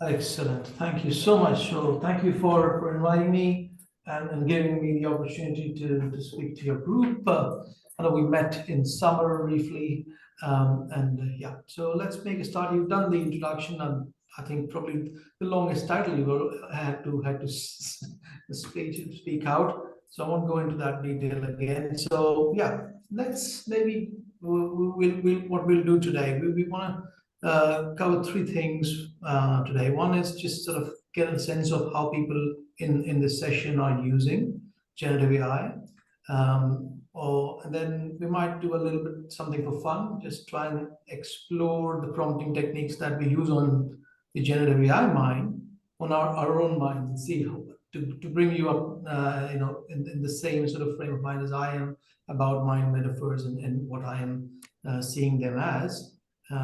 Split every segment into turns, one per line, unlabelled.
Excellent. Thank you so much. So thank you for inviting me and giving me the opportunity to speak to your group. I know we met in summer briefly, yeah. So let's make a start. You've done the introduction, and I think probably the longest title you had to speak out. So I won't go into that detail again. So yeah, let's maybe what we'll do today. We want to cover three things today. One is just sort of get a sense of how people in this session are using generative AI. And then we might do a little bit something for fun, just try and explore the prompting techniques that we use on the generative AI mind, on our own minds, and see how, to bring you up, in the same sort of frame of mind as I am about mind metaphors and what I am seeing them as,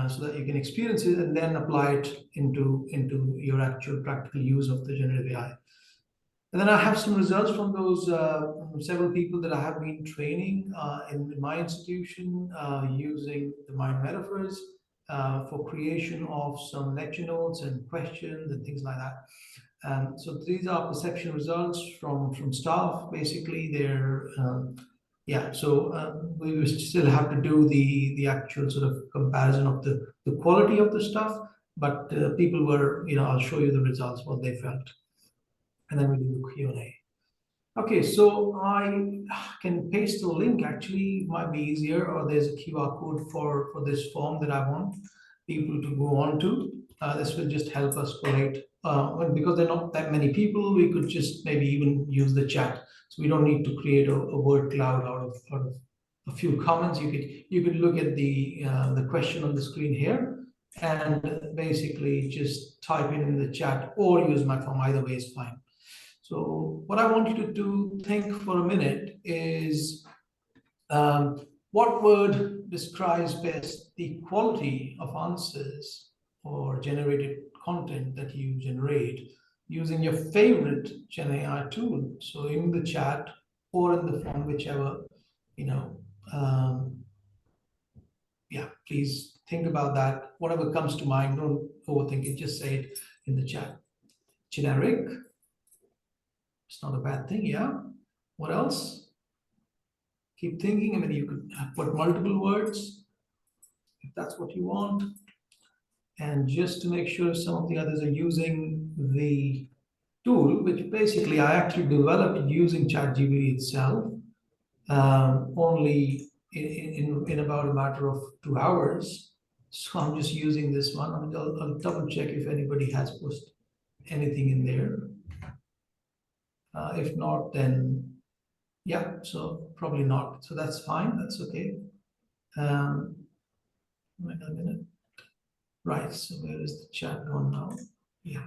so that you can experience it and then apply it into your actual practical use of the generative AI. And then I have some results from those several people that I have been training in my institution using the mind metaphors for creation of some lecture notes and questions and things like that. So these are perception results from staff. Basically, they're yeah. So we will still have to do the actual sort of comparison of the quality of the stuff, but people were, I'll show you the results, what they felt, and then we do the Q&A. Okay, so I can paste the link. Actually, might be easier, or there's a QR code for this form that I want people to go on to. This will just help us collate. Because there are not that many people, we could just maybe even use the chat. So we don't need to create a word cloud out of a few comments. You could look at the question on the screen here and basically just type it in the chat or use my form. Either way is fine. So what I want you to think for a minute is, what word describes best the quality of answers or generated content that you generate using your favorite GenAI tool? So in the chat or in the form, whichever, yeah, please think about that. Whatever comes to mind, don't overthink it, just say it in the chat. Generic, it's not a bad thing, yeah. What else? Keep thinking. I mean, you could put multiple words if that's what you want. And just to make sure some of the others are using the tool, which basically I actually developed using ChatGPT itself, only in about a matter of 2 hours. So I'm just using this one. I mean, I'll double check if anybody has posted anything in there. If not, then yeah, so probably not. So that's fine. That's okay. Wait a minute. Right. So where is the chat gone now? Yeah.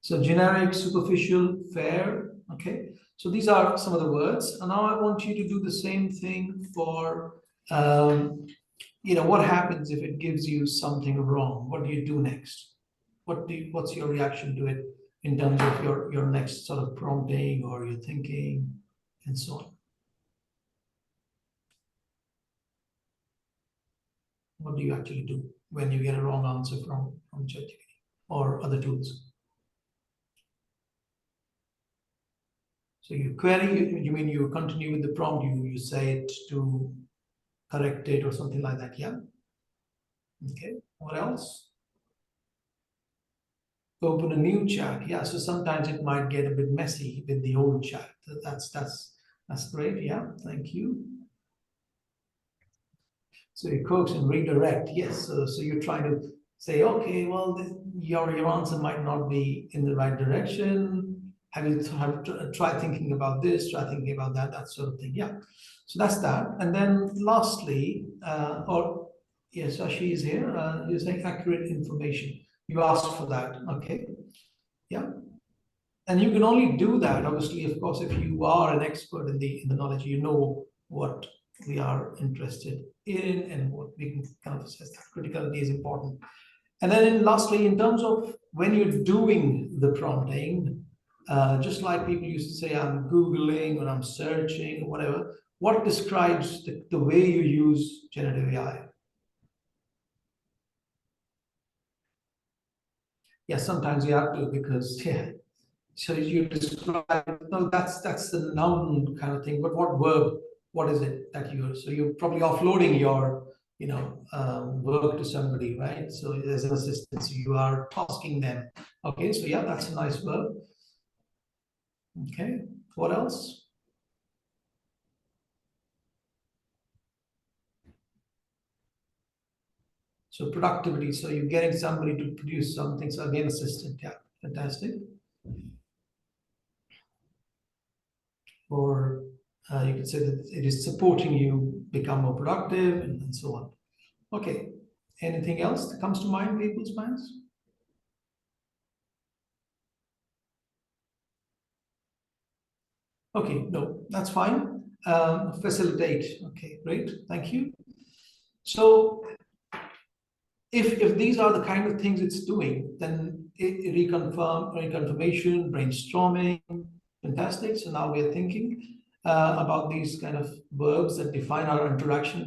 So generic, superficial, fair. Okay. So these are some of the words. And now I want you to do the same thing for, what happens if it gives you something wrong? What do you do next? What's your reaction to it in terms of your next sort of prompting or your thinking and so on? What do you actually do when you get a wrong answer from ChatGPT or other tools? So you query, you mean you continue with the prompt, you say it to correct it or something like that, yeah? Okay, what else? Open a new chat. Yeah, so sometimes it might get a bit messy with the old chat. That's great, yeah, thank you. So you coax and redirect, yes. So you're trying to say, okay, well, your answer might not be in the right direction. Have you tried thinking about this, try thinking about that, that sort of thing, yeah. So that's that. And then lastly, yes, Ashi is here, you're saying accurate information. You asked for that, okay, yeah. And you can only do that, obviously, of course, if you are an expert in the knowledge, you know what we are interested in and what we can kind of assess. That criticality is important. And then lastly, in terms of when you're doing the prompting, just like people used to say, I'm Googling or I'm searching or whatever, what describes the way you use generative AI? yeah, sometimes you have to, because yeah. So you describe, no, that's the noun kind of thing, but what verb, what is it that you're, so you're probably offloading your, work to somebody, right? So there's an assistant, so you are tasking them. Okay, so yeah, that's a nice verb. Okay, what else? So productivity, so you're getting somebody to produce something, so again, assistant, yeah, fantastic. Or you could say that it is supporting you become more productive and so on. Okay, anything else that comes to mind, people's minds? Okay, no, that's fine. Facilitate. Okay, great, thank you. So if these are the kind of things it's doing, then reconfirmation, brainstorming, fantastic. So now we are thinking about these kind of verbs that define our interaction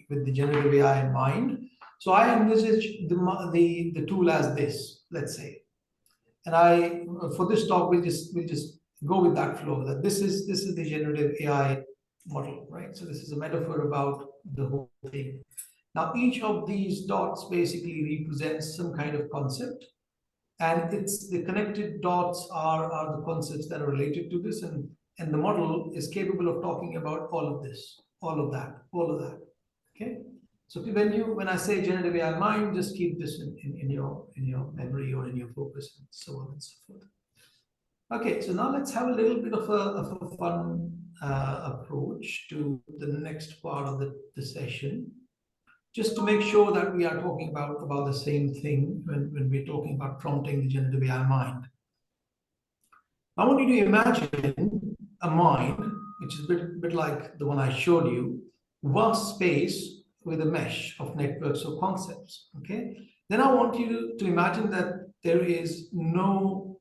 with the generative AI mind. So I envisage the tool as this, let's say, and I for this talk we'll just go with that flow. That this is the generative AI model, right? So this is a metaphor about the whole thing. Now, each of these dots basically represents some kind of concept, and it's the connected dots are the concepts that are related to this, and the model is capable of talking about all of this, all of that, all of that. Okay. So when I say generative AI mind, just keep this in your memory or in your focus and so on and so forth. Okay, so now let's have a little bit of a fun approach to the next part of the session, just to make sure that we are talking about the same thing when we're talking about prompting the generative AI mind. I want you to imagine a mind, which is a bit like the one I showed you, vast space with a mesh of networks or concepts. Okay. Then I want you to imagine that there is no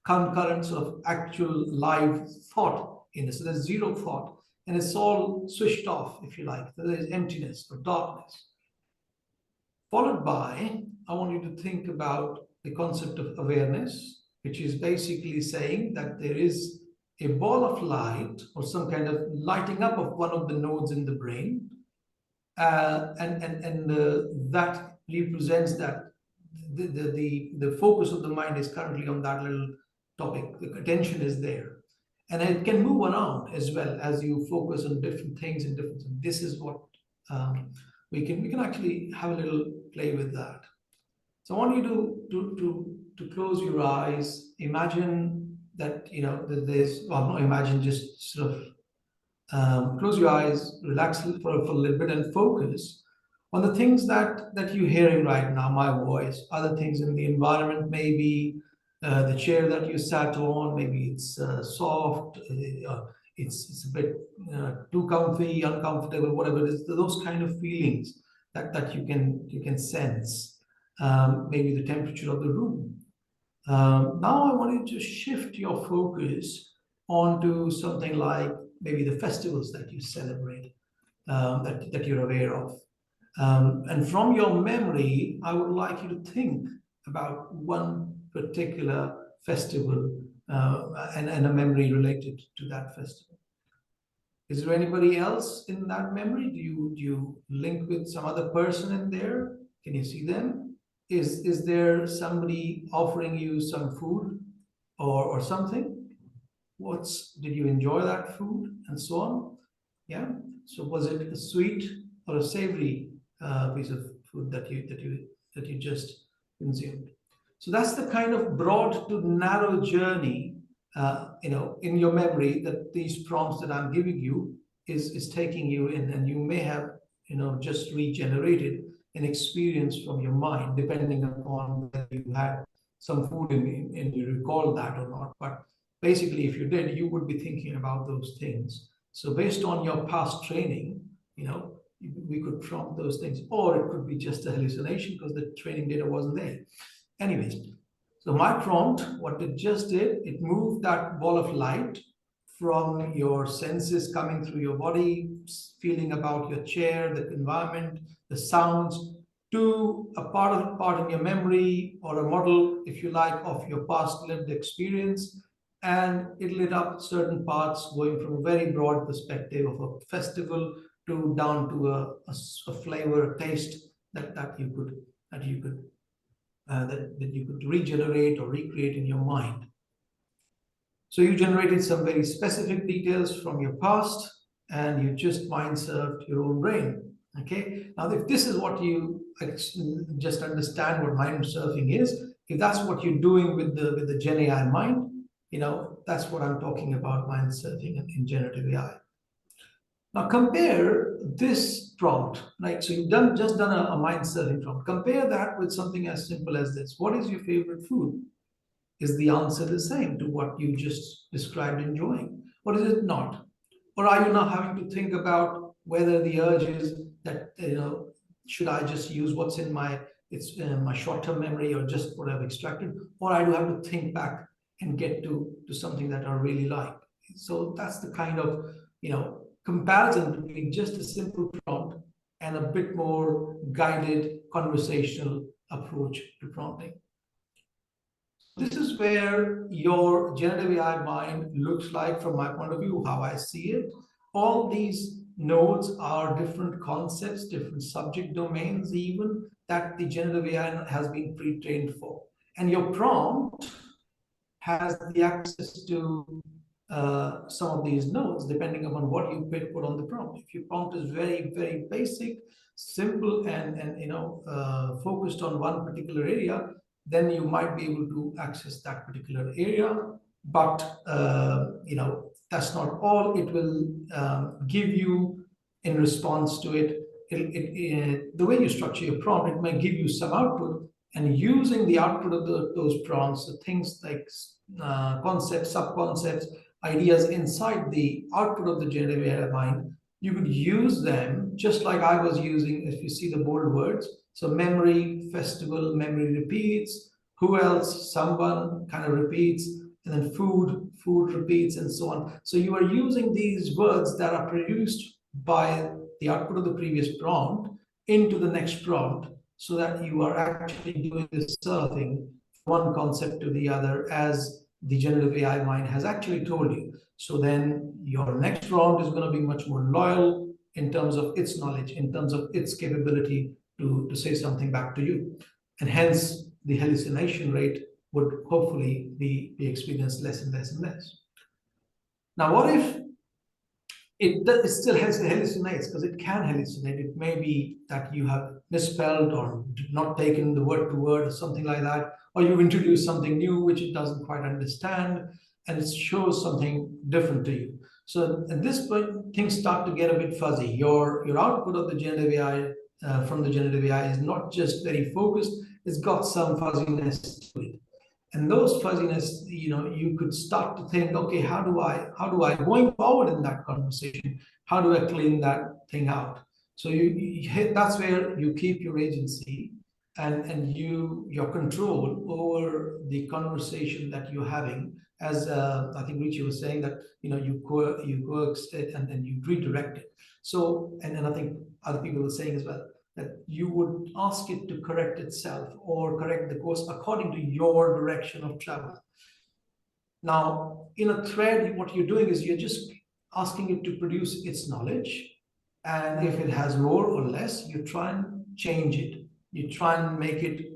concurrence of actual live thought in this. So there's zero thought, and it's all switched off, if you like. So there's emptiness or darkness. Followed by, I want you to think about the concept of awareness, which is basically saying that there is a ball of light or some kind of lighting up of one of the nodes in the brain. That represents that the focus of the mind is currently on that little topic. The attention is there. And it can move around as well as you focus on different things and different things. This is what we can actually have a little play with that. So I want you to close your eyes. Imagine that that there's, well, not imagine, just sort of close your eyes, relax for a little bit, and focus on the things that you're hearing right now, my voice, other things in the environment, maybe the chair that you sat on, maybe it's soft, it's a bit too comfy, uncomfortable, whatever it is, those kind of feelings that you can sense. Maybe the temperature of the room. Now I want you to shift your focus onto something like maybe the festivals that you celebrate, that you're aware of. And from your memory, I would like you to think about one particular festival and a memory related to that festival. Is there anybody else in that memory? Do you link with some other person in there? Can you see them? Is there somebody offering you some food or something? Did you enjoy that food and so on? Yeah. So was it a sweet or a savory piece of food that you just consumed? So that's the kind of broad to narrow journey, in your memory, that these prompts that I'm giving you is taking you in, and you may have, just regenerated an experience from your mind, depending upon whether you had some food and you recall that or not. But basically, if you did, you would be thinking about those things. So based on your past training, we could prompt those things, or it could be just a hallucination because the training data wasn't there. Anyways, so my prompt, what it just did, it moved that ball of light from your senses coming through your body, feeling about your chair, the environment, the sounds, to a part in your memory, or a model, if you like, of your past lived experience, and it lit up certain parts, going from a very broad perspective of a festival to down to a flavor, a taste that you could that you could regenerate or recreate in your mind. So you generated some very specific details from your past, and you just mind served your own brain. Okay. Now, if this is what you just understand what mind surfing is, if that's what you're doing with the Gen AI mind, that's what I'm talking about, mind surfing in generative AI. Now compare this prompt, right? So you've just done a mind surfing prompt. Compare that with something as simple as this. What is your favorite food? Is the answer the same to what you just described enjoying? Or is it not? Or are you now having to think about whether the urge is that, should I just use what's in my short-term memory, or just what I've extracted? Or I do have to think back and get to something that I really like. So that's the kind of, comparison between just a simple prompt and a bit more guided conversational approach to prompting. This is where your generative AI mind looks like from my point of view, how I see it. All these nodes are different concepts, different subject domains, even that the generative AI has been pre-trained for. And your prompt has the access to some of these nodes, depending upon what you put on the prompt. If your prompt is very, very basic, simple, and focused on one particular area, then you might be able to access that particular area. But that's not all it will give you in response to it. The way you structure your prompt, it might give you some output, and using the output of those prompts, the things like concepts, sub-concepts, ideas inside the output of the generative AI mind, you could use them just like I was using, if you see the bold words. So memory, festival, memory repeats, who else, someone kind of repeats, and then food repeats, and so on. So you are using these words that are produced by the output of the previous prompt into the next prompt, so that you are actually doing this surfing from one concept to the other, as the generative AI mind has actually told you. So then your next prompt is going to be much more loyal in terms of its knowledge, in terms of its capability to say something back to you. And hence, the hallucination rate would hopefully be experienced less and less and less. Now, what if it still hallucinates? Because it can hallucinate. It may be that you have misspelled or not taken the word to word or something like that, or you've introduced something new which it doesn't quite understand, and it shows something different to you. So at this point, things start to get a bit fuzzy. Your output of the generative AI from the generative AI is not just very focused, it's got some fuzziness to it. And those fuzziness, you could start to think, okay, how do I going forward in that conversation, how do I clean that thing out? So that's where you keep your agency and your control over the conversation that you're having. As I think Richie was saying, that you coax it and then you redirect it. So, and then I think other people were saying as well, that you would ask it to correct itself or correct the course according to your direction of travel. Now, in a thread, what you're doing is you're just asking it to produce its knowledge. And if it has more or less, you try and change it. You try and make it,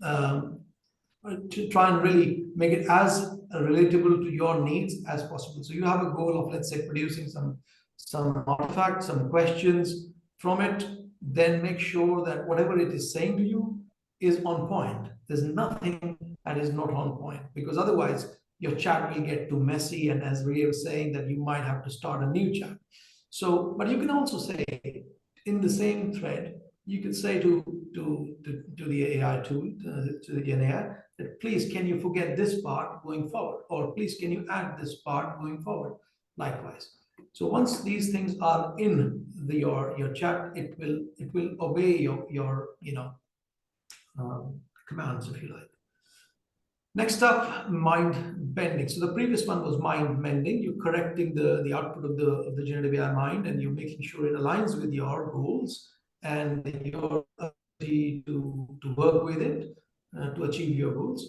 to try and really make it as relatable to your needs as possible. So you have a goal of, let's say, producing some artifacts, some questions from it. Then make sure that whatever it is saying to you is on point. There's nothing that is not on point, because otherwise your chat will get too messy. And as Ria was saying, that you might have to start a new chat. So, but you can also say in the same thread, you could say to the AI tool, to the GenAI, that please, can you forget this part going forward? Or please, can you add this part going forward? Likewise. So once these things are in your chat, it will obey your commands, if you like. Next up, mind bending. So the previous one was mind mending. You're correcting the output of the generative AI mind, and you're making sure it aligns with your goals and your to work with it to achieve your goals.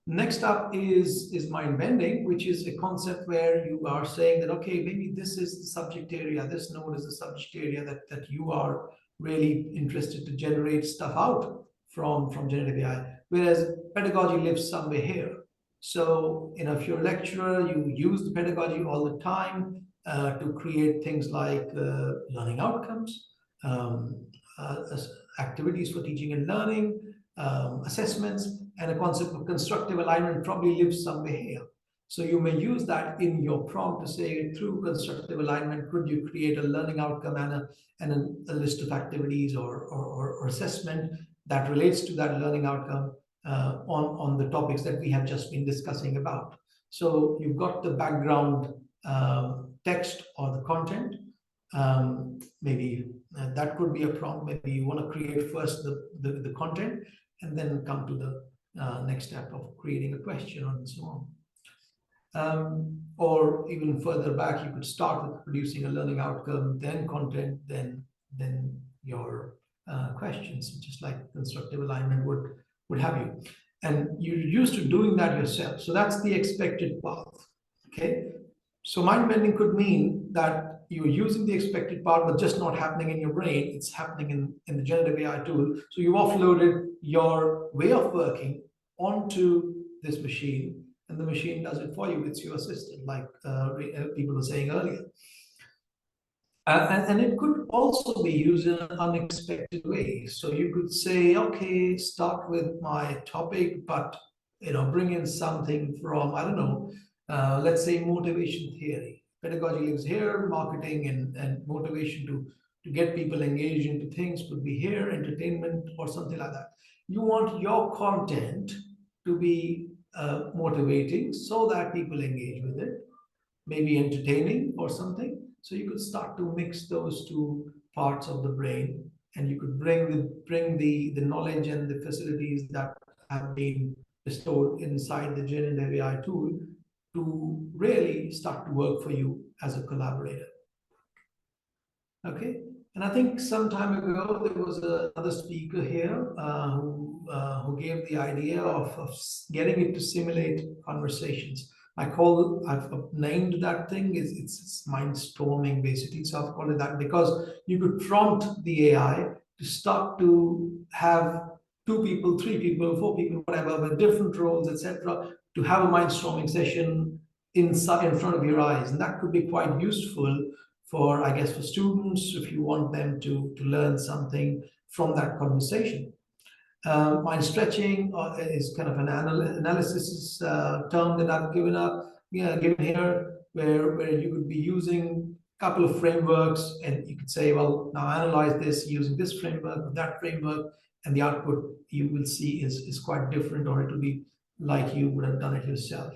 Next up is mind-bending, which is a concept where you are saying that, okay, maybe this is the subject area, this node is the subject area that you are really interested to generate stuff out from generative AI, whereas pedagogy lives somewhere here. So, if you're a lecturer, you use the pedagogy all the time to create things like learning outcomes, um, activities for teaching and learning, assessments, and a concept of constructive alignment probably lives somewhere here. So you may use that in your prompt to say, through constructive alignment, could you create a learning outcome and a list of activities or assessment that relates to that learning outcome on the topics that we have just been discussing about. So you've got the background text or the content. Maybe that could be a prompt. Maybe you want to create first the content and then come to the next step of creating a question and so on. Or even further back, you could start with producing a learning outcome, then content, then your questions, just like constructive alignment would have you. And you're used to doing that yourself. So that's the expected path. Okay. So mind bending could mean that you're using the expected part, but just not happening in your brain. It's happening in the generative AI tool. So you've offloaded your way of working onto this machine, and the machine does it for you. It's your assistant, like people were saying earlier. And it could also be used in an unexpected way. So you could say, okay, start with my topic, but bring in something from, I don't know, let's say motivation theory. Pedagogy lives here, marketing and motivation to get people engaged into things could be here, entertainment or something like that. You want your content to be motivating so that people engage with it, maybe entertaining or something. So you could start to mix those two parts of the brain, and you could bring the knowledge and the facilities that have been bestowed inside the generative AI tool to really start to work for you as a collaborator. Okay, and I think some time ago there was another speaker here who gave the idea of getting it to simulate conversations. I've named that thing, it's mind-storming basically. So I've called it that because you could prompt the AI to start to have 2 people, 3 people, 4 people, whatever, with different roles, etc., to have a mind-storming session in front of your eyes. And that could be quite useful for, I guess, for students, if you want them to learn something from that conversation. Mind stretching is kind of an analysis term that I've given here, where you could be using a couple of frameworks, and you could say, well, now analyze this using this framework, that framework, and the output you will see is quite different, or it will be like you would have done it yourself.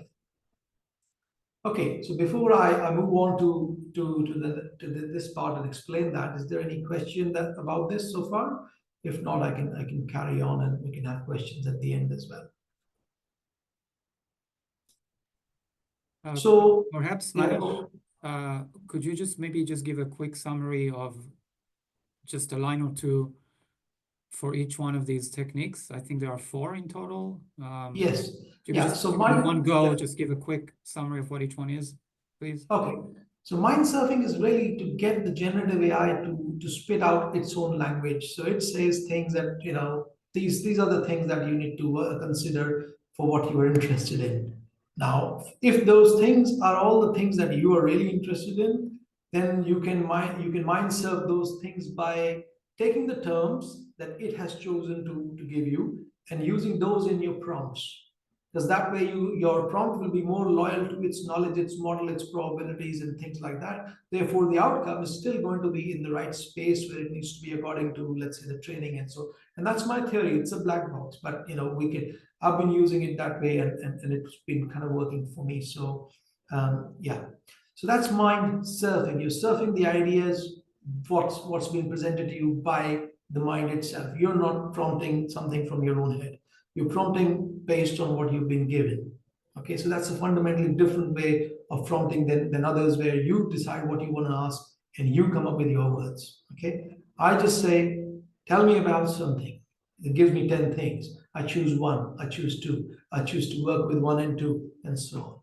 Okay, so before I move on to this part and explain that, is there any question about this so far? If not, I can carry on and we can have questions at the end as well. So
perhaps, Mahesh, could you maybe give a quick summary of just a line or two for each one of these techniques? I think there are 4 in total.
Yes.
So in one go, just give a quick summary of what each one is, please.
Okay. So mind surfing is really to get the generative AI to spit out its own language. So it says things that, these are the things that you need to consider for what you are interested in. Now, if those things are all the things that you are really interested in, then you can mind surf those things by taking the terms that it has chosen to give you and using those in your prompts. Because that way your prompt will be more loyal to its knowledge, its model, its probabilities, and things like that. Therefore, the outcome is still going to be in the right space where it needs to be according to, let's say, the training. And that's my theory. It's a black box, but I've been using it that way, and it's been kind of working for me. So yeah. So that's mind surfing. You're surfing the ideas, what's being presented to you by the mind itself. You're not prompting something from your own head. You're prompting based on what you've been given. Okay, so that's a fundamentally different way of prompting than others, where you decide what you want to ask and you come up with your words. Okay, I just say, tell me about something. It gives me 10 things. I choose one, I choose two, I choose to work with one and two, and so on.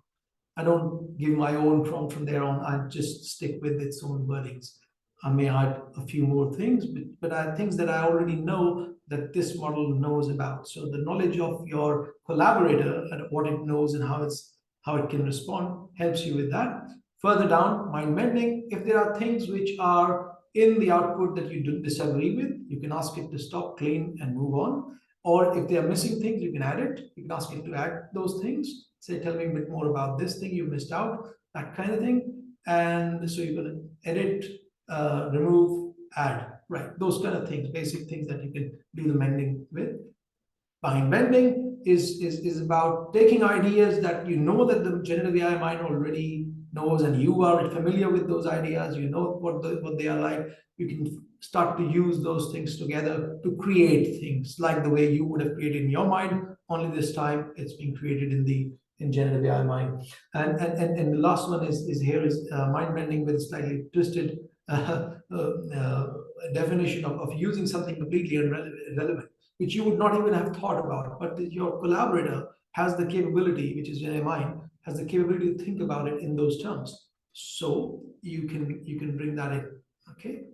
I don't give my own prompt from there on. I just stick with its own wordings. I may add a few more things, but I things that I already know that this model knows about. So the knowledge of your collaborator and what it knows and how it can respond helps you with that. Further down, mind mending. If there are things which are in the output that you disagree with, you can ask it to stop, clean, and move on. Or if they are missing things, you can add it. You can ask it to add those things. Say, tell me a bit more about this thing you missed out, that kind of thing. And so you're going to edit, remove, add, right? Those kind of things, basic things that you can do the mending with. Mind-mending is about taking ideas that you know that the generative AI mind already knows, and you are familiar with those ideas, you know what they are like. You can start to use those things together to create things like the way you would have created in your mind, only this time it's being created in generative AI mind. And the last one is here is mind-bending with a slightly twisted definition of using something completely irrelevant, which you would not even have thought about, but your collaborator has the capability, which is GenAI mind, has the capability to think about it in those terms. So you can bring that in. Okay.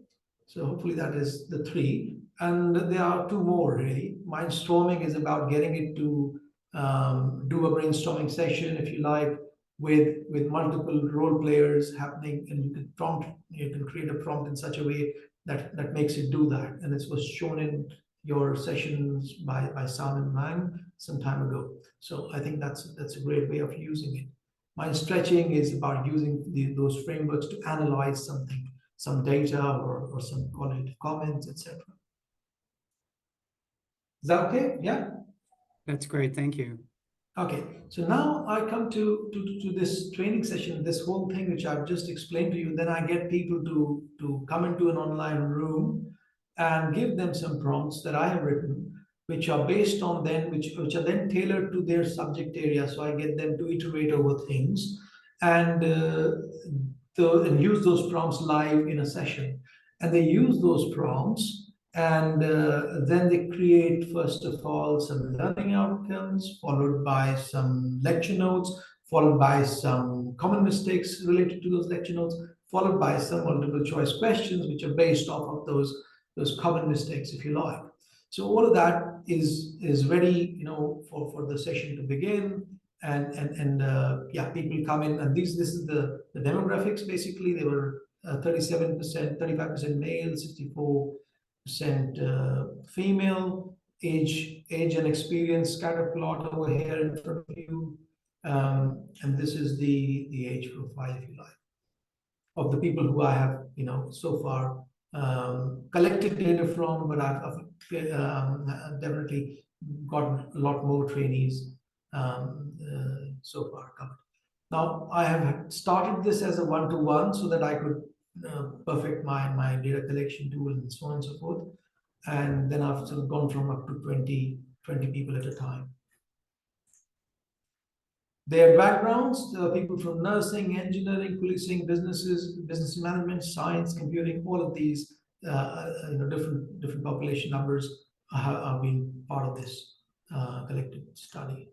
So hopefully that is the three. And there are two more really. Mindstorming is about getting it to do a brainstorming session, if you like, with multiple role players happening, and you can create a prompt in such a way that makes it do that. And this was shown in your sessions by Sam and Mang some time ago. So I think that's a great way of using it. Mind stretching is about using those frameworks to analyze something, some data or some qualitative comments, etc. Is that okay? Yeah.
That's great. Thank you.
Okay, so now I come to this training session, this whole thing which I've just explained to you. Then I get people to come into an online room and give them some prompts that I have written, which are based on then, which are then tailored to their subject area. So I get them to iterate over things and and use those prompts live in a session. And they use those prompts and then they create, first of all, some learning outcomes, followed by some lecture notes, followed by some common mistakes related to those lecture notes, followed by some multiple choice questions, which are based off of those common mistakes, if you like. So all of that is ready, for the session to begin. And yeah, people come in, and this is the demographics. Basically, they were 37%, 35% male, 64% female. Age and experience scatter plot over here in front of you, and this is the age profile, if you like, of the people who I have so far collected data from, but I've definitely got a lot more trainees so far covered. Now I have started this as a one-to-one so that I could perfect my data collection tool and so on and so forth. And then I've sort of gone from up to 20 people at a time. Their backgrounds, people from nursing, engineering, policing, business management, science, computing, all of these different population numbers have been part of this collective study.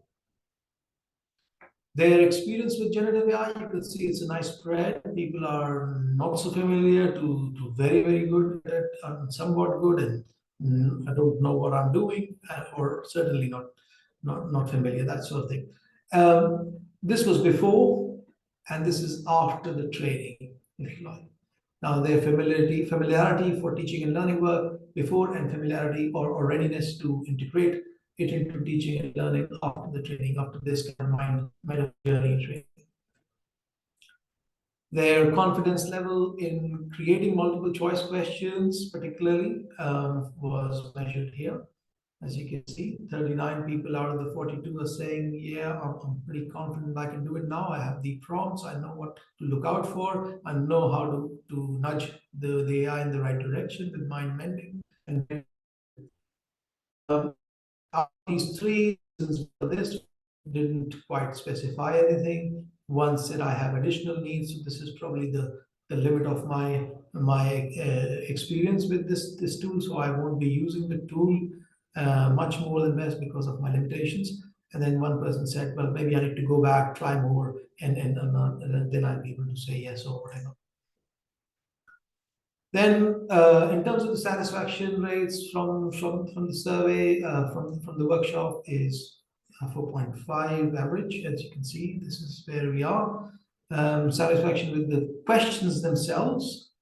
Their experience with generative AI, you can see it's a nice spread. People are not so familiar to very, very good at somewhat good, and I don't know what I'm doing, or certainly not familiar, that sort of thing. This was before, and this is after the training, if you like. Now their familiarity for teaching and learning work before, and familiarity or readiness to integrate it into teaching and learning after the training, after this kind of mind journey training. Their confidence level in creating multiple choice questions, particularly, was measured here. As you can see, 39 people out of the 42 are saying, yeah, I'm pretty confident I can do it now. I have the prompts, I know what to look out for, I know how to nudge the AI in the right direction with mind mending. And these three reasons for this didn't quite specify anything. One said I have additional needs, so this is probably the limit of my experience with this tool, so I won't be using the tool much more than best because of my limitations. And then one person said, well, maybe I need to go back, try more, and then I'll be able to say yes or whatever. Then, in terms of the satisfaction rates from the survey, from the workshop is 4.5 average. As you can see, this is where we are. Satisfaction with the questions themselves,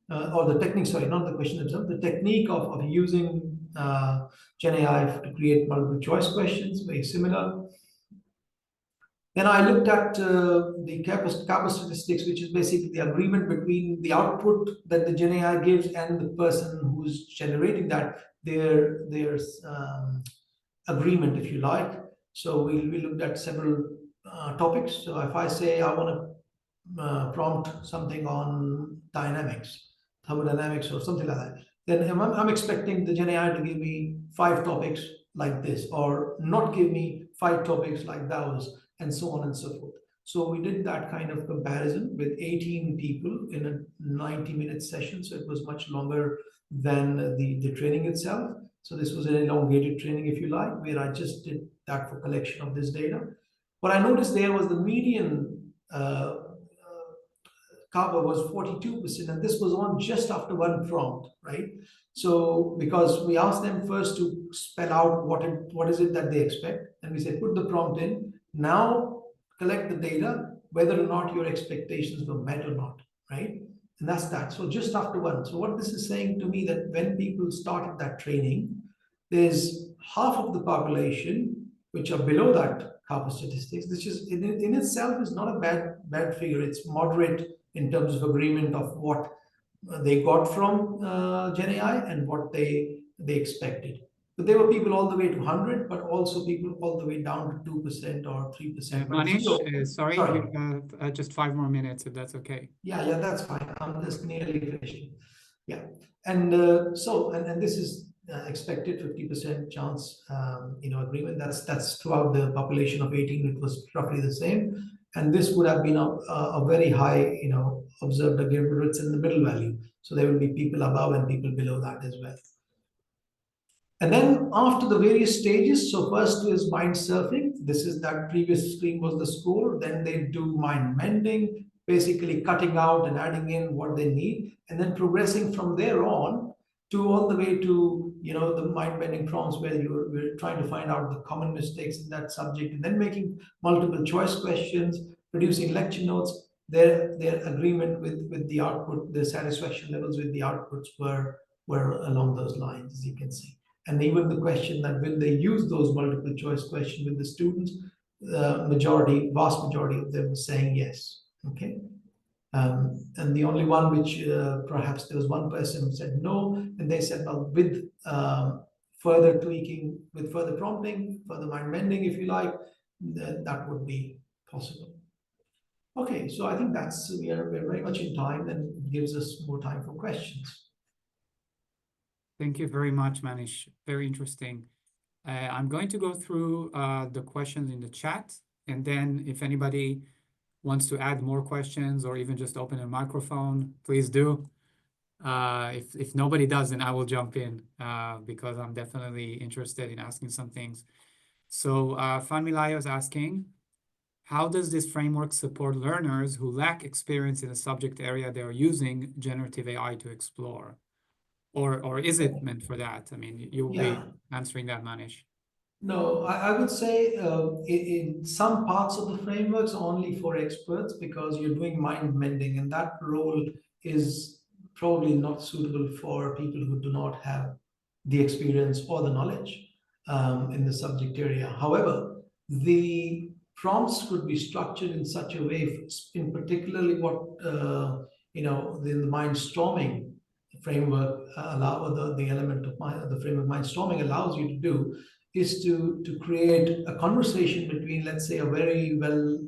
or the technique, sorry, not the question themselves, the technique of using GenAI to create multiple choice questions, very similar. Then I looked at the kappa statistics, which is basically the agreement between the output that the GenAI gives and the person who's generating that, their agreement, if you like. So we looked at several topics. So if I say I want to prompt something on dynamics, thermodynamics, or something like that, then I'm expecting the GenAI to give me 5 topics like this, or not give me 5 topics like those, and so on and so forth. So we did that kind of comparison with 18 people in a 90-minute session. So it was much longer than the training itself. So this was an elongated training, if you like, where I just did that for collection of this data. What I noticed there was the median kappa was 42%, and this was on just after one prompt, right? So because we asked them first to spell out what is it that they expect, and we said put the prompt in, now collect the data whether or not your expectations were met or not, right? And that's that. So just after one. So what this is saying to me, that when people started that training, there's half of the population which are below that kappa statistics. This is in itself is not a bad figure. It's moderate in terms of agreement of what they got from GenAI and what they expected. But there were people all the way to 100, but also people all the way down to 2% or 3%.
Manish, sorry,
Sorry.
we have just 5 more minutes, if that's okay.
Yeah, that's fine. I'm just nearly finished. Yeah, and so this is expected 50% chance, agreement. That's throughout the population of 18. It was roughly the same, and this would have been a very high, observed agreement. It's in the middle value, so there will be people above and people below that as well. And then after the various stages, so first is mind surfing. This is that previous screen was the score. Then they do mind mending, basically cutting out and adding in what they need, and then progressing from there on to all the way to the mind bending prompts where we're trying to find out the common mistakes in that subject, and then making multiple choice questions, producing lecture notes. Their agreement with the output, the satisfaction levels with the outputs were along those lines, as you can see. And even the question that will they use those multiple choice questions with the students, vast majority of them were saying yes. Okay. And the only one which perhaps there was one person who said no, and they said, well, with further tweaking, with further prompting, further mind mending, if you like, that would be possible. Okay, so I think we're very much in time, and it gives us more time for questions.
Thank you very much, Manish. Very interesting. I'm going to go through the questions in the chat, and then if anybody wants to add more questions or even just open a microphone, please do. If nobody does, then I will jump in because I'm definitely interested in asking some things. So Fanmilayo is asking, how does this framework support learners who lack experience in a subject area they are using generative AI to explore? Or is it meant for that? I mean, you will be answering that, Manish.
No, I would say in some parts of the frameworks only for experts, because you're doing mind mending, and that role is probably not suitable for people who do not have the experience or the knowledge in the subject area. However, the prompts could be structured in such a way, in particularly what the mind storming framework the element of the framework mind storming allows you to do, is to create a conversation between, let's say, a very well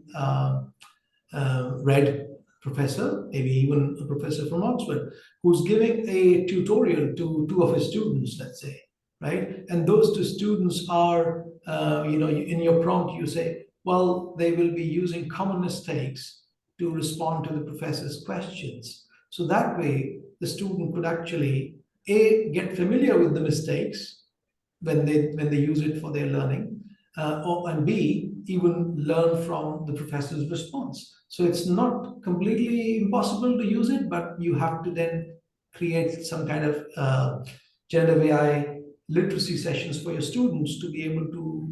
read professor, maybe even a professor from Oxford, who's giving a tutorial to 2 of his students, let's say, right? And those 2 students are, in your prompt, you say, well, they will be using common mistakes to respond to the professor's questions. So that way, the student could actually, A, get familiar with the mistakes, when they use it for their learning, and B, even learn from the professor's response. So it's not completely impossible to use it, but you have to then create some kind of generative AI literacy sessions for your students to be able to,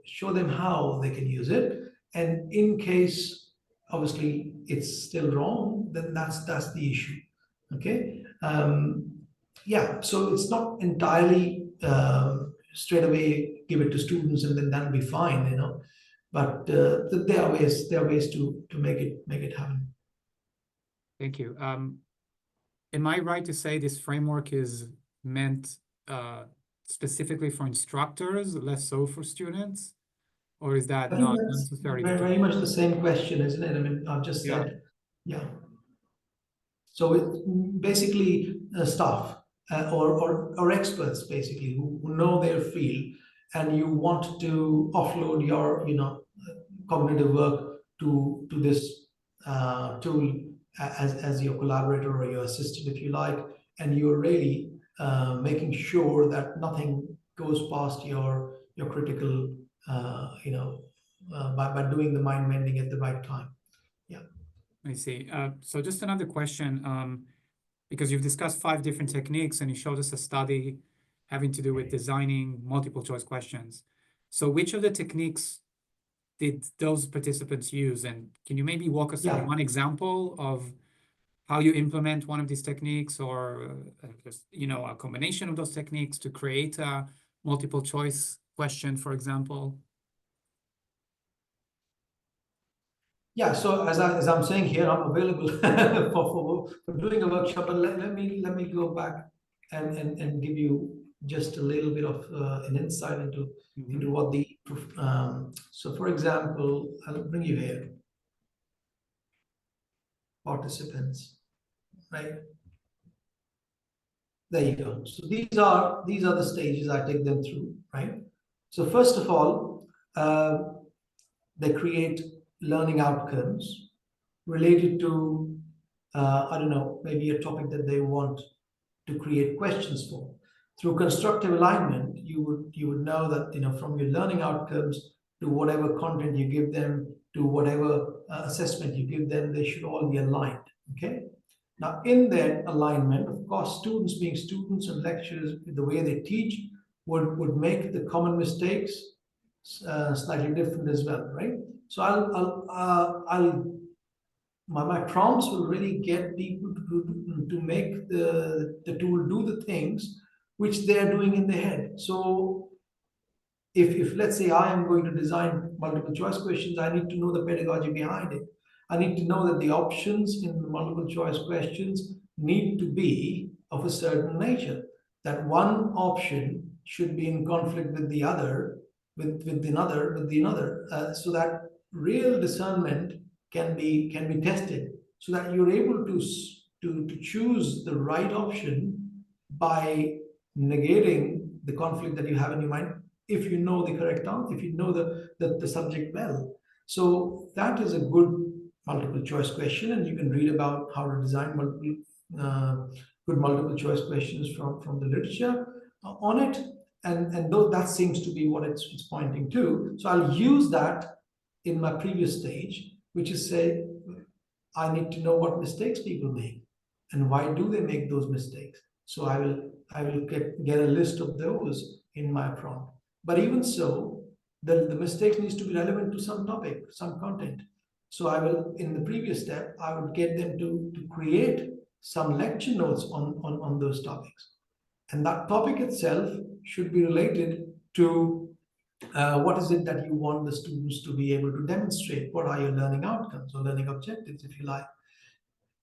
show them how they can use it. And in case, obviously, it's still wrong, then that's the issue. Okay. Yeah. So it's not entirely straight away give it to students and then that'll be fine, But there are ways to make it happen.
Thank you. Am I right to say this framework is meant specifically for instructors, less so for students? Or is that
I think
not
that's
necessarily the
very
case?
much the same question, isn't it? I mean, I've just
Yeah.
said, yeah. So it's basically staff or experts basically who know their field, and you want to offload your cognitive work to this tool as your collaborator or your assistant, if you like, and you're really making sure that nothing goes past your critical, by doing the mind mending at the right time. Yeah.
I see. So just another question, because you've discussed 5 different techniques and you showed us a study having to do with designing multiple choice questions. So which of the techniques did those participants use? And can you maybe walk us through
Yeah.
one example of how you implement one of these techniques, or just, a combination of those techniques to create a multiple choice question, for example?
Yeah, so as I'm saying here, I'm available for doing a workshop, but let me go back and give you just a little bit of an insight into what the so for example, I'll bring you here, participants, right? There you go. So these are the stages I take them through, right? So first of all, they create learning outcomes related to, I don't know, maybe a topic that they want to create questions for. Through constructive alignment, you would know that from your learning outcomes to whatever content you give them to whatever assessment you give them, they should all be aligned. Okay. Now, in that alignment, of course, students being students and lecturers, the way they teach would make the common mistakes slightly different as well, right? So I'll my prompts will really get people to make the tool do the things which they're doing in their head. So if let's say I am going to design multiple choice questions, I need to know the pedagogy behind it. I need to know that the options in the multiple choice questions need to be of a certain nature. That one option should be in conflict with the other, with another, so that real discernment can be tested, so that you're able to choose the right option by negating the conflict that you have in your mind, if you know the correct answer, if you know the subject well. So that is a good multiple choice question, and you can read about how to design good multiple choice questions from the literature on it. And though that seems to be what it's pointing to. So I'll use that in my previous stage, which is say, I need to know what mistakes people make and why do they make those mistakes. So I will get a list of those in my prompt. But even so, the mistake needs to be relevant to some topic, some content. So I will, in the previous step, I would get them to create some lecture notes on those topics. And that topic itself should be related to what is it that you want the students to be able to demonstrate? What are your learning outcomes or learning objectives, if you like?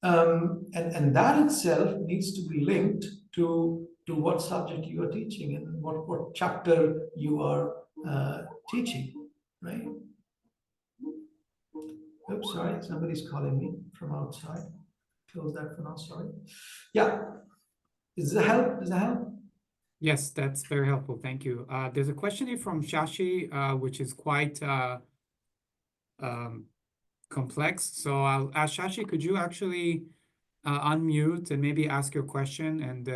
And that itself needs to be linked to what subject you are teaching and what chapter you are teaching, right? Oops, sorry, somebody's calling me from outside. Close that for now, sorry. Yeah, does that help? Does that help?
Yes, that's very helpful. Thank you. There's a question here from Shashi, which is quite complex. So I'll ask Shashi, could you actually unmute and maybe ask your question, and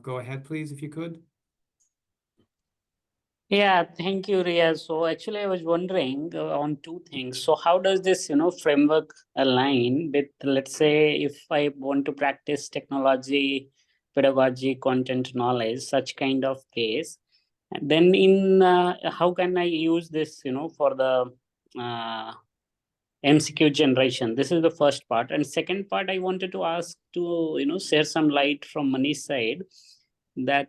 Go ahead, please, if you could.
Yeah, thank you, Ria. So actually, I was wondering on two things. So how does this, framework align with, let's say, if I want to practice technology, pedagogy, content knowledge, such kind of case, then in how can I use this, for the MCQ generation? This is the first part. And second part, I wanted to ask to, share some light from Manish's side that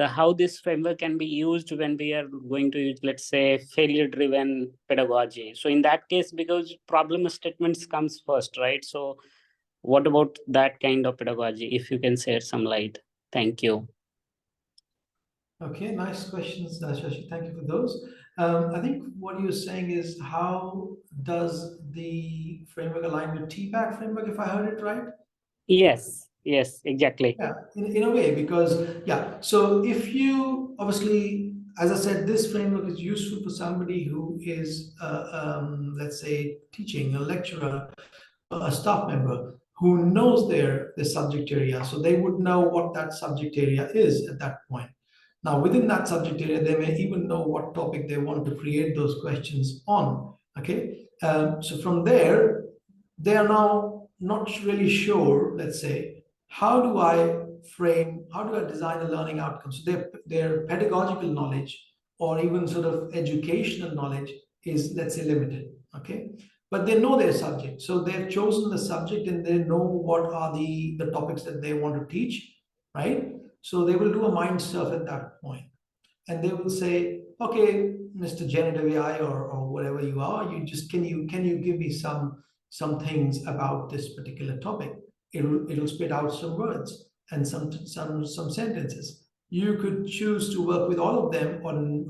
how this framework can be used when we are going to use, let's say, failure driven pedagogy. So in that case, because problem statements comes first, right? So what about that kind of pedagogy, if you can share some light? Thank you.
Okay, nice questions, Shashi. Thank you for those. I think what you're saying is, how does the framework align with TPAC framework, if I heard it right?
Yes, exactly.
Yeah, in a way, because yeah, so if you obviously, as I said, this framework is useful for somebody who is, let's say, teaching, a lecturer, a staff member who knows their subject area, so they would know what that subject area is at that point. Now, within that subject area, they may even know what topic they want to create those questions on. Okay, so from there, they are now not really sure, let's say, how do I frame, how do I design a learning outcome? So their pedagogical knowledge or even sort of educational knowledge is, let's say, limited. Okay, but they know their subject, so they've chosen the subject and they know what are the topics that they want to teach, right? So they will do a mind surf at that point, and they will say, okay, Mr. Generative AI, or whatever you are, you just, can you give me some things about this particular topic? It'll spit out some words and some sentences. You could choose to work with all of them,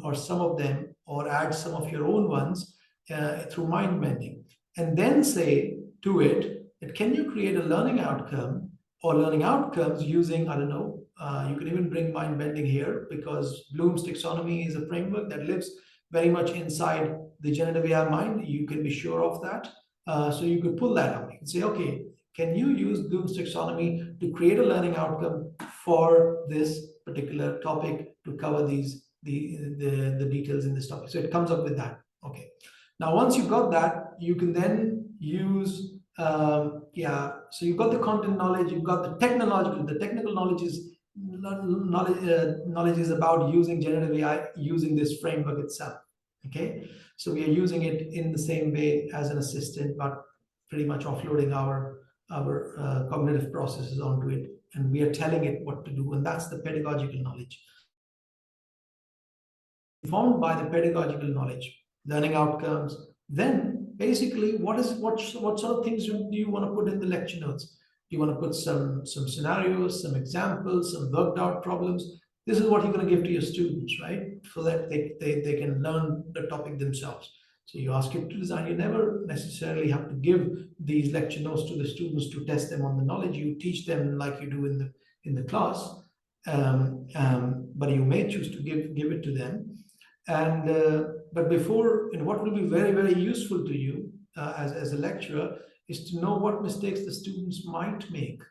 or some of them, or add some of your own ones through mind mending, and then say to it that, can you create a learning outcome or learning outcomes using, I don't know, you can even bring mind bending here, because Bloom's taxonomy is a framework that lives very much inside the generative AI mind. You can be sure of that. So you could pull that out. You can say, okay, can you use Bloom's taxonomy to create a learning outcome for this particular topic, to cover the details in this topic? So it comes up with that. Okay. Now, once you've got that, you can then use, yeah, so you've got the content knowledge, you've got the technical knowledge is knowledge is about using generative AI, using this framework itself. Okay, so we are using it in the same way as an assistant, but pretty much offloading our cognitive processes onto it, and we are telling it what to do, and that's the pedagogical knowledge. Informed by the pedagogical knowledge, learning outcomes, then basically what sort of things do you want to put in the lecture notes? You want to put some scenarios, some examples, some worked out problems. This is what you're going to give to your students, right? So that they can learn the topic themselves. So you ask it to design. You never necessarily have to give these lecture notes to the students to test them on the knowledge. You teach them like you do in the class, but you may choose to give it to them. And but before, what will be very, very useful to you as a lecturer is to know what mistakes the students might make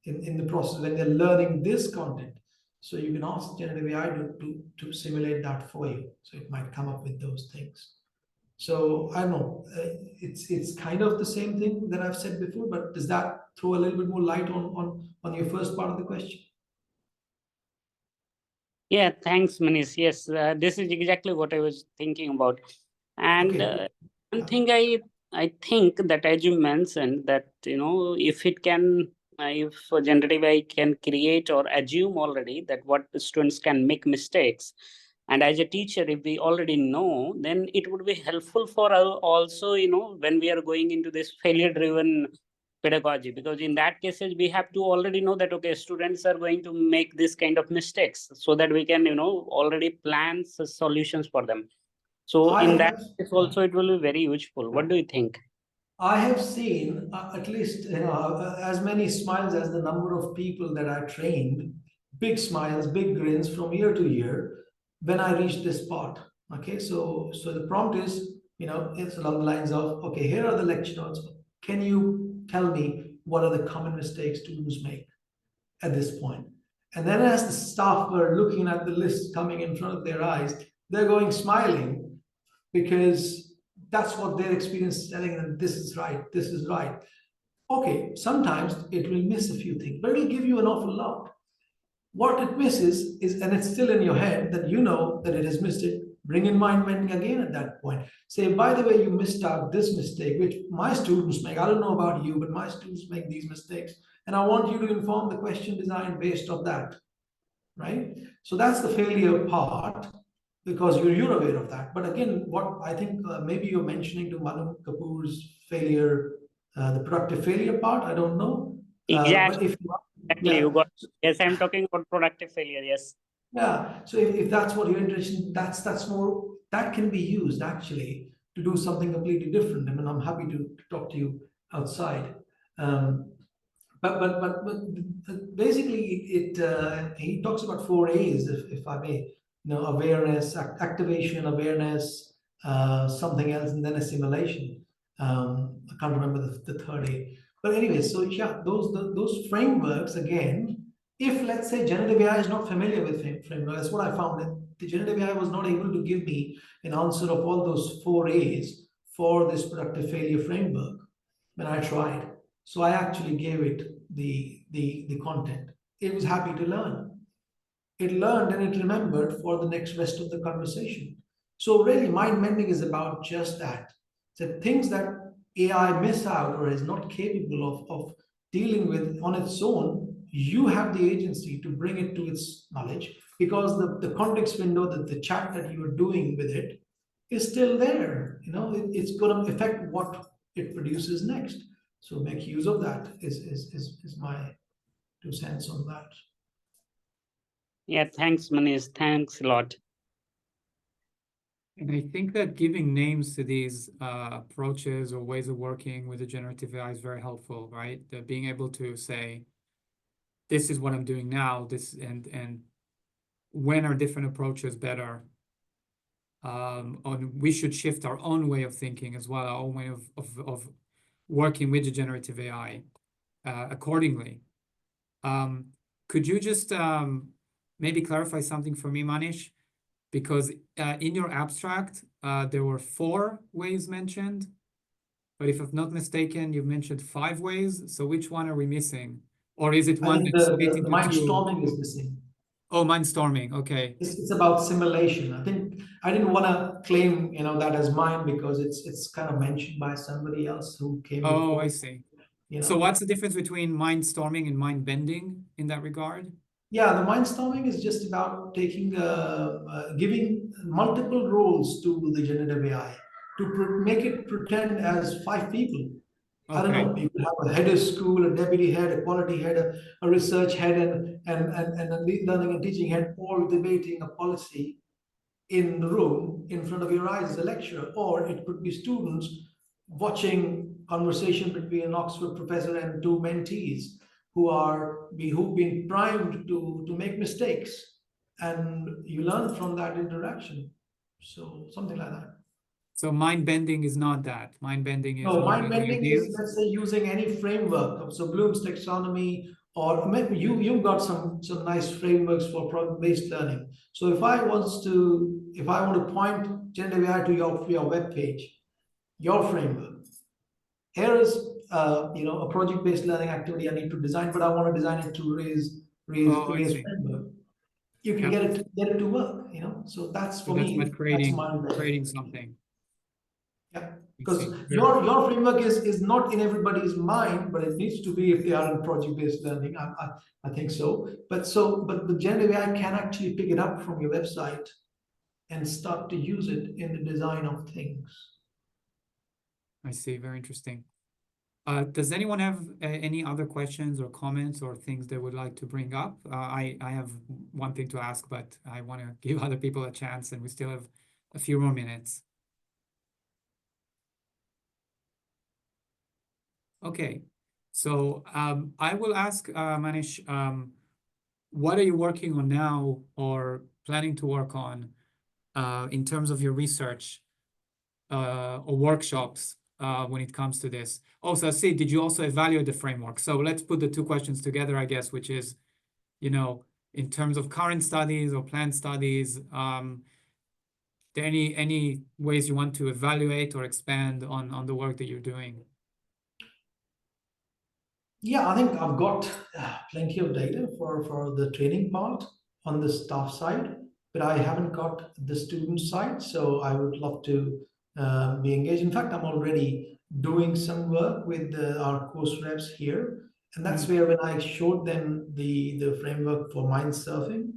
in the process when they're learning this content. So you can ask generative AI to simulate that for you. So it might come up with those things. So I don't know, it's kind of the same thing that I've said before, but does that throw a little bit more light on your first part of the question?
Yeah, thanks, Manish. Yes, this is exactly what I was thinking about. And
Okay.
one thing I think that, as you mentioned, that if it can, if generative AI can create or assume already that what the students can make mistakes, and as a teacher, if we already know, then it would be helpful for us also, when we are going into this failure-driven pedagogy, because in that cases we have to already know that, okay, students are going to make this kind of mistakes, so that we can already plan solutions for them. So
I
in that
have,
case
yeah.
also it will be very useful. What do you think?
I have seen at least, as many smiles as the number of people that I trained, big smiles, big grins from year to year when I reached this part. Okay, so the prompt is, it's along the lines of, okay, here are the lecture notes. Can you tell me what are the common mistakes students make at this point? And then as the staff were looking at the list coming in front of their eyes, they're going smiling because that's what their experience is telling them. This is right. This is right. Okay, sometimes it will miss a few things, but it'll give you an awful lot. What it misses is, and it's still in your head that you know that it has missed it, bring in mind mending again at that point. Say, by the way, you missed out this mistake, which my students make. I don't know about you, but my students make these mistakes. And I want you to inform the question design based on that, right? So that's the failure part, because you're aware of that. But again, what I think maybe you're mentioning to Manu Kapoor's failure, the productive failure part, I don't know. But if
Exactly, you got. Yes, I'm talking about productive failure. Yes.
Yeah, so if that's what you're interested in, that's more, that can be used actually to do something completely different. I mean, I'm happy to talk to you outside. But basically, he talks about 4 A's, if I may, awareness, activation, awareness, something else, and then assimilation. I can't remember the third A. But anyway, so yeah, those frameworks again. If let's say generative AI is not familiar with framework, that's what I found. That the generative AI was not able to give me an answer of all those 4 A's for this productive failure framework when I tried. So I actually gave it the content. It was happy to learn. It learned and it remembered for the next rest of the conversation. So really, mind mending is about just that. So things that AI miss out or is not capable of dealing with on its own, you have the agency to bring it to its knowledge, because the context window, the chat that you are doing with it is still there. It's going to affect what it produces next. So make use of that is my 2 cents on that.
Yeah, thanks, Manish. Thanks a lot.
And I think that giving names to these approaches or ways of working with the generative AI is very helpful, right? That being able to say, this is what I'm doing now, this and when are different approaches better? We should shift our own way of thinking as well, our own way of working with the generative AI accordingly. Could you just maybe clarify something for me, Manish? Because in your abstract, there were 4 ways mentioned, but if I'm not mistaken, you've mentioned 5 ways. So which one are we missing? Or is it
I
one
think
that's
the
split into 2?
mindstorming is missing.
Oh, mindstorming. Okay.
It's about simulation. I think I didn't want to claim that as mine, because it's kind of mentioned by somebody else who came
Oh,
before.
I see. So what's the difference between mindstorming and mind bending in that regard?
Yeah, the mindstorming is just about taking giving multiple roles to the generative AI to make it pretend as 5 people. I don't
Okay.
know. You could have a head of school, a deputy head, a quality head, a research head, and a learning and teaching head, all debating a policy in the room in front of your eyes as a lecturer. Or it could be students watching conversation between an Oxford professor and 2 mentees who've been primed to make mistakes, and you learn from that interaction. So something like that.
So mind bending is not that. Mind bending is
No,
more
mind
building
bending is,
ideas.
let's say, using any framework. So Bloom's taxonomy, or maybe you've got some nice frameworks for problem-based learning. So if I want to point generative AI to your web page, your framework, here is a project-based learning activity I need to design, but I want to design it to raise
Oh, I see.
framework. You can
Yeah.
get it to work. So that's
So
for
that's
me.
what
That's
creating
mind-bending.
something.
Yeah,
I
because
see.
your framework is not in everybody's mind, but it needs to be if they are in project-based learning. I think so. But the generative AI can actually pick it up from your website and start to use it in the design of things.
I see. Very interesting. Does anyone have any other questions or comments or things they would like to bring up? I have one thing to ask, but I want to give other people a chance, and we still have a few more minutes. Okay, so I will ask Manish, what are you working on now or planning to work on in terms of your research or workshops when it comes to this? Also, see, did you also evaluate the framework? So let's put the 2 questions together, I guess, which is, in terms of current studies or planned studies, there any ways you want to evaluate or expand on the work that you're doing?
Yeah, I think I've got plenty of data for the training part on the staff side, but I haven't got the student side. So I would love to be engaged. In fact, I'm already doing some work with our course reps here. And that's where when I showed them the framework for mind surfing,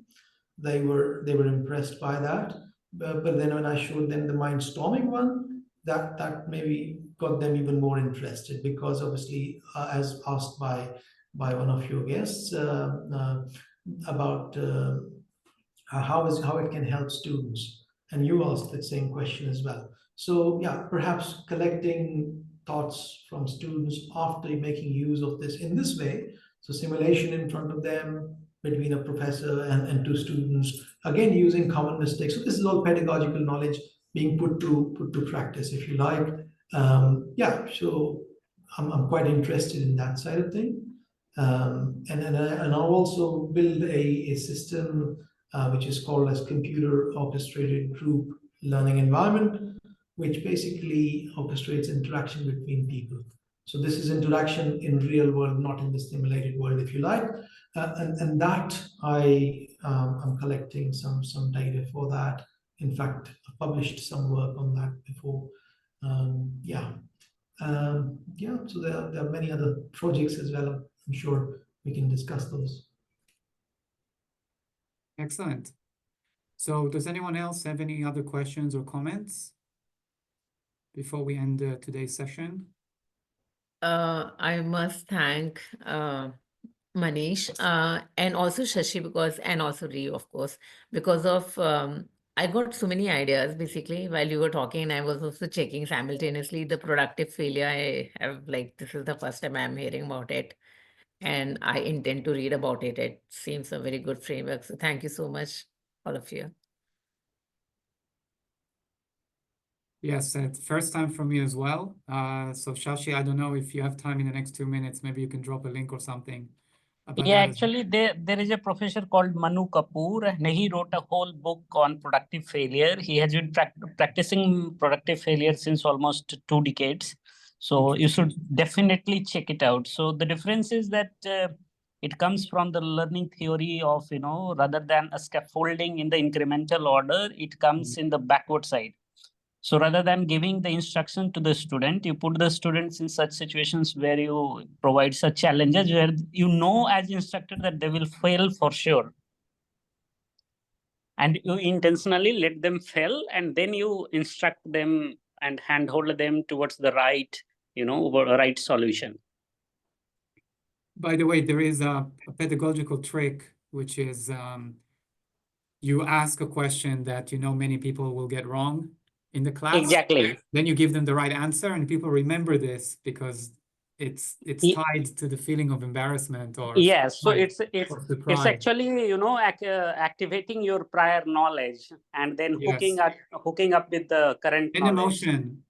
they were impressed by that. But then when I showed them the mind storming one, that maybe got them even more interested, because obviously, as asked by one of your guests about how it can help students, and you asked that same question as well. So yeah, perhaps collecting thoughts from students after making use of this in this way. So simulation in front of them, between a professor and two students, again using common mistakes. So this is all pedagogical knowledge being put to practice, if you like. Yeah, so I'm quite interested in that side of thing. And I'll also build a system which is called as computer orchestrated group learning environment, which basically orchestrates interaction between people. So this is interaction in real world, not in the simulated world, if you like. And that I'm collecting some data for that. In fact, I published some work on that before. Yeah. So there are many other projects as well. I'm sure we can discuss those.
Excellent. So does anyone else have any other questions or comments before we end today's session?
I must thank Manish and also Shashi, and also Rio, of course, because of I got so many ideas basically while you were talking, and I was also checking simultaneously the productive failure. I have, like, this is the first time I'm hearing about it, and I intend to read about it. It seems a very good framework. So thank you so much, all of you.
Yes, it's first time for me as well. So Shashi, I don't know if you have time in the next 2 minutes, maybe you can drop a link or something about
Yeah,
that as
actually, there is a professor called Manu Kapoor, and he wrote a whole book on productive failure. He has been practicing productive failure since almost 2 decades. So you should definitely check it out. So the difference is that it comes from the learning theory of, rather than a scaffolding in the incremental order, it comes in the backward side. So rather than giving the instruction to the student, you put the students in such situations where you provide such challenges where as instructor that they will fail for sure. And you intentionally let them fail, and then you instruct them and handhold them towards the right, right solution.
By the way, there is a pedagogical trick, which is you ask a question that many people will get wrong in the class.
Exactly.
Then you give them the right answer, and people remember this because it's tied to the feeling of embarrassment or
yes. So
pride
it's
or surprise.
actually activating your prior knowledge and then
Yes.
hooking up with the current
And
knowledge.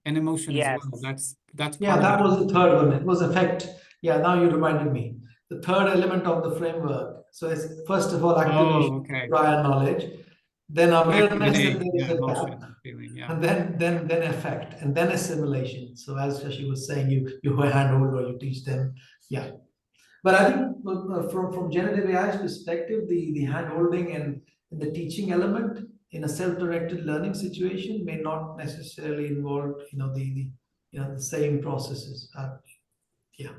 emotion as
Yes.
well. That's
Yeah,
part
that
of
was the third one. It was effect. Yeah, now you reminded me. The third element of the framework. So it's first of all activation,
okay.
prior knowledge, then awareness that there is a
emotion,
gap,
feeling, yeah.
and then effect, and then assimilation. So as Shashi was saying, you handhold or you teach them. Yeah. But I think from generative AI's perspective, the hand-holding and the teaching element in a self-directed learning situation may not necessarily involve, the same processes. Yeah.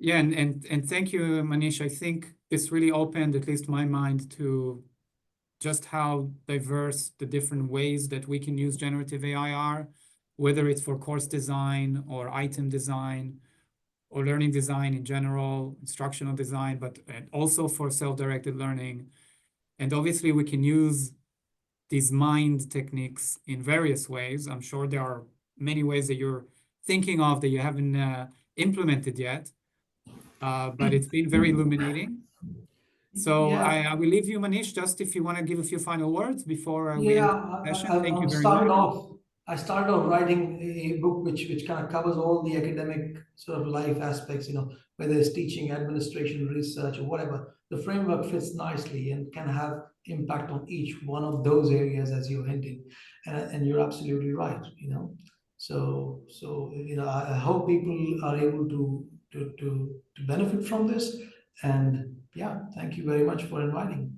Yeah, and thank you, Manish. I think this really opened at least my mind to just how diverse the different ways that we can use generative AI are, whether it's for course design or item design or learning design in general, instructional design, but also for self-directed learning. And obviously we can use these mind techniques in various ways. I'm sure there are many ways that you're thinking of that you haven't implemented yet, but it's been very illuminating. So
Yeah.
I will leave you, Manish, just if you want to give a few final words before we end the session. Thank you
I'll
very
sign
much.
off. I started out writing a book which kind of covers all the academic sort of life aspects, whether it's teaching, administration, research, or whatever. The framework fits nicely and can have impact on each one of those areas, as you're hinting. And you're absolutely right, So I hope people are able to benefit from this. And yeah, thank you very much for inviting.